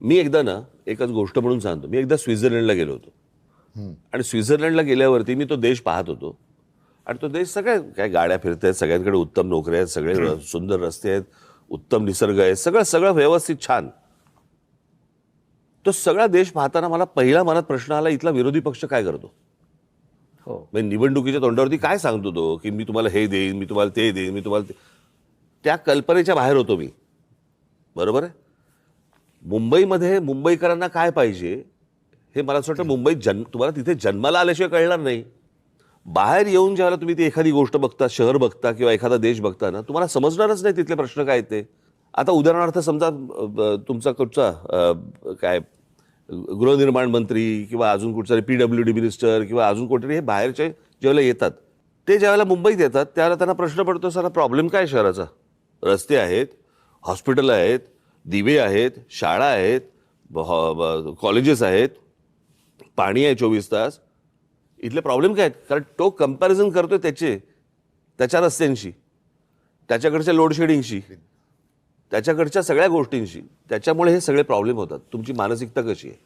मी एकदा ना एकच गोष्ट म्हणून सांगतो. मी एकदा स्वित्झर्लंडला गेलो होतो आणि स्वित्झर्लंडला गेल्यावरती मी तो देश पाहत होतो आणि तो देश सगळ्या काय गाड्या फिरत आहेत, सगळ्यांकडे उत्तम नोकऱ्या आहेत, सगळे सुंदर रस्ते आहेत, उत्तम निसर्ग आहे, सगळं सगळं व्यवस्थित छान. तो सगळा देश पाहताना मला पहिला मनात प्रश्न आला, इथला विरोधी पक्ष काय करतो. हो. म्हणजे निवडणुकीच्या तोंडावरती काय सांगतो तो, की मी तुम्हाला हे देईन, मी तुम्हाला ते देईन, मी तुम्हाला त्या कल्पनेच्या बाहेर होतो मी. बरोबर आहे. मुंबईमध्ये मुंबईकरांना काय पाहिजे हे मला असं वाटतं मुंबईत तुम्हाला तिथे जन्माला आल्याशिवाय कळणार नाही. बाहेर येऊन ज्यावेळेला तुम्ही ती एखादी गोष्ट बघता, शहर बघता किंवा एखादा देश बघता ना, तुम्हाला समजणारच नाही तिथले प्रश्न काय ते. आता उदाहरणार्थ समजा तुमचा कुठचा काय गृहनिर्माण मंत्री किंवा अजून कुठचा PWD मिनिस्टर किंवा अजून कोणतरी हे बाहेरचे ज्यावेळेला येतात, ते ज्यावेळेला मुंबईत येतात त्यावेळेला त्यांना प्रश्न पडतो, सर प्रॉब्लेम काय शहराचा. रस्ते आहेत, हॉस्पिटल आहेत, दिवे आहेत, शाळा आहेत, कॉलेजेस आहेत, पाणी आहे 24 तास. इथले प्रॉब्लेम काय आहेत. कारण तो कंपॅरिझन करतोय त्याच्या रस्त्यांशी, त्याच्याकडच्या लोड शेडिंगशी, त्याच्याकडच्या सगळ्या गोष्टींशी. त्याच्यामुळे हे सगळे प्रॉब्लेम होतात. तुमची मानसिकता कशी आहे.